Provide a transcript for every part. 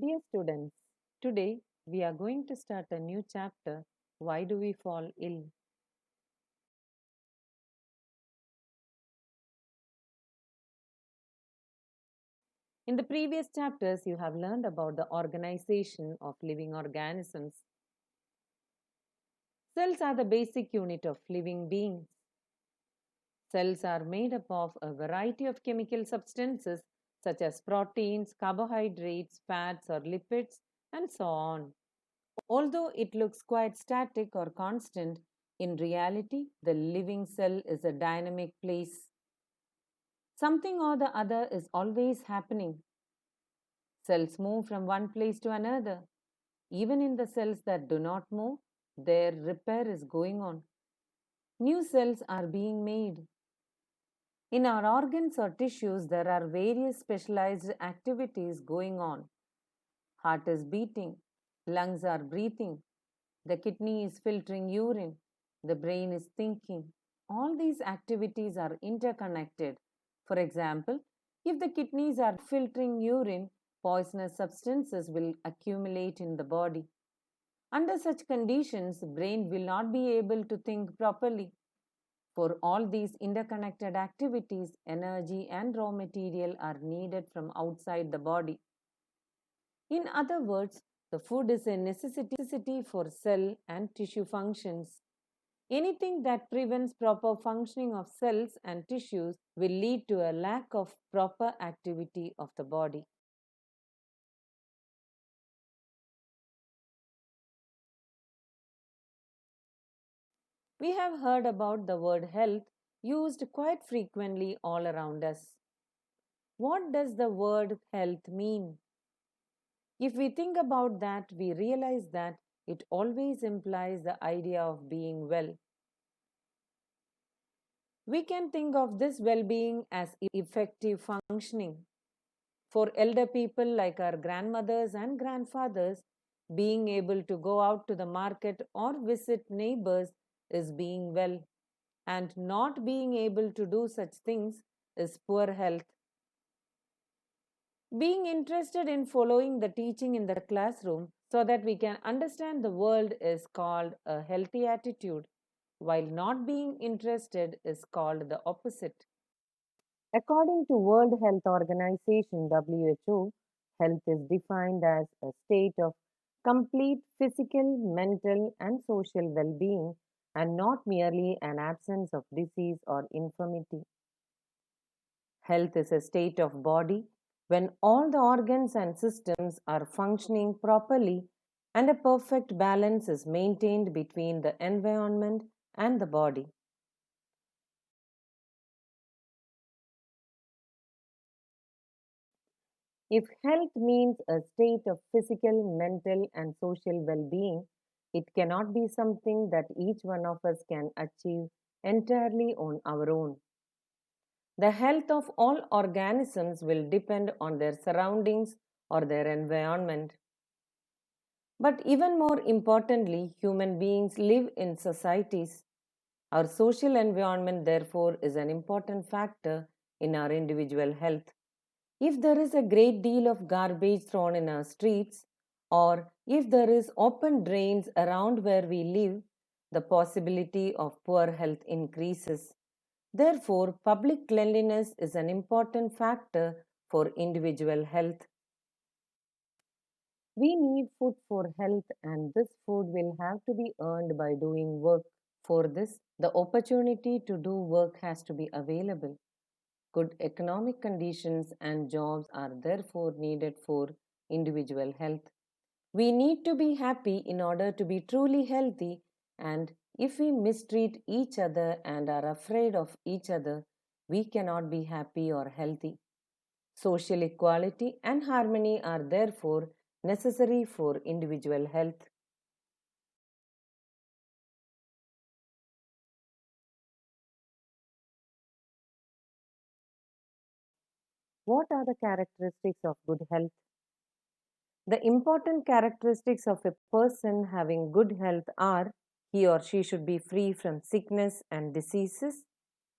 Dear students, today we are going to start a new chapter. Why do we fall ill? In the previous chapters, you have learned about the organization of living organisms. Cells are the basic unit of living beings. Cells are made up of a variety of chemical substances such as proteins, carbohydrates, fats, or lipids, and so on. Although it looks quite static or constant, in reality, the living cell is a dynamic place. Something or the other is always happening. Cells move from one place to another. Even in the cells that do not move, their repair is going on. New cells are being made. In our organs or tissues, there are various specialized activities going on. Heart is beating, lungs are breathing, the kidney is filtering urine, the brain is thinking. All these activities are interconnected. For example, if the kidneys are filtering urine, poisonous substances will accumulate in the body. Under such conditions, the brain will not be able to think properly. For all these interconnected activities, energy and raw material are needed from outside the body. In other words, the food is a necessity for cell and tissue functions. Anything that prevents proper functioning of cells and tissues will lead to a lack of proper activity of the body. We have heard about the word health used quite frequently all around us. What does the word health mean? If we think about that, we realize that it always implies the idea of being well. We can think of this well being as effective functioning. For elder people like our grandmothers and grandfathers, being able to go out to the market or visit neighbors is being well, and not being able to do such things is poor health. Being interested in following the teaching in the classroom so that we can understand the world is called a healthy attitude, while not being interested is called the opposite. According to World Health Organization WHO, health is defined as a state of complete physical, mental, and social well-being and not merely an absence of disease or infirmity. Health is a state of body when all the organs and systems are functioning properly and a perfect balance is maintained between the environment and the body. If health means a state of physical, mental, and social well being, it cannot be something that each one of us can achieve entirely on our own. The health of all organisms will depend on their surroundings or their environment. But even more importantly, human beings live in societies. Our social environment, therefore, is an important factor in our individual health. If there is a great deal of garbage thrown in our streets, or if there is open drains around where we live, the possibility of poor health increases. Therefore, public cleanliness is an important factor for individual health. We need food for health, and this food will have to be earned by doing work. For this, the opportunity to do work has to be available. Good economic conditions and jobs are therefore needed for individual health. We need to be happy in order to be truly healthy, and if we mistreat each other and are afraid of each other, we cannot be happy or healthy. Social equality and harmony are therefore necessary for individual health. What are the characteristics of good health? The important characteristics of a person having good health are: he or she should be free from sickness and diseases,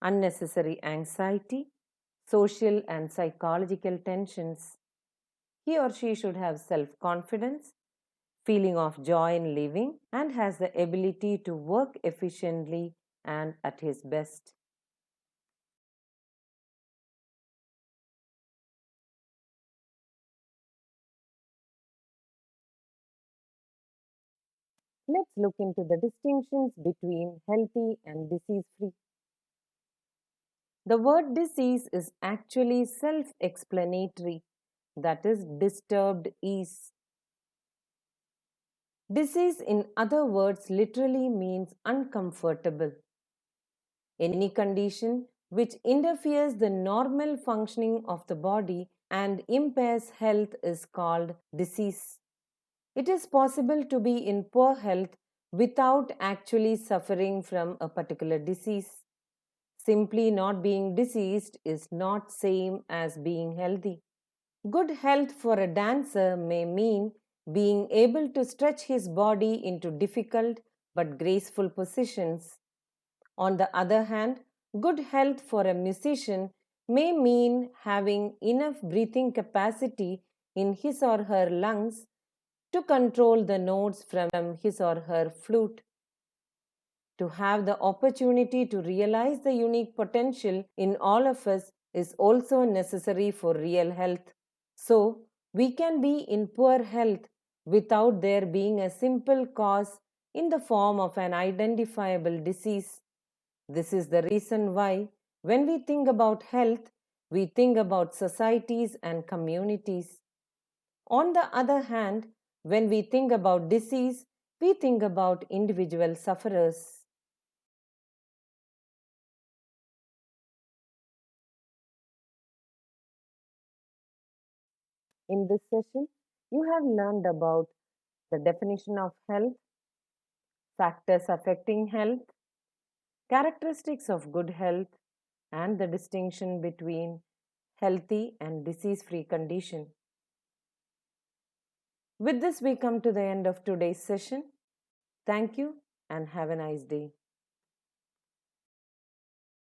unnecessary anxiety, social and psychological tensions. He or she should have self confidence, feeling of joy in living, and has the ability to work efficiently and at his best. Let's look into the distinctions between healthy and disease free. The word disease is actually self explanatory, that is, disturbed ease. Disease, in other words, literally means uncomfortable. Any condition which interferes the normal functioning of the body and impairs health is called disease. It is possible to be in poor health without actually suffering from a particular disease. Simply not being diseased is not same as being healthy. Good health for a dancer may mean being able to stretch his body into difficult but graceful positions. On the other hand, good health for a musician may mean having enough breathing capacity in his or her lungs to control the notes from his or her flute. To have the opportunity to realize the unique potential in all of us is also necessary for real health. So, we can be in poor health without there being a simple cause in the form of an identifiable disease. This is the reason why, when we think about health, we think about societies and communities. On the other hand, when we think about disease, we think about individual sufferers. In this session, you have learned about the definition of health, factors affecting health, characteristics of good health, and the distinction between healthy and disease free condition. With this, we come to the end of today's session. Thank you and have a nice day.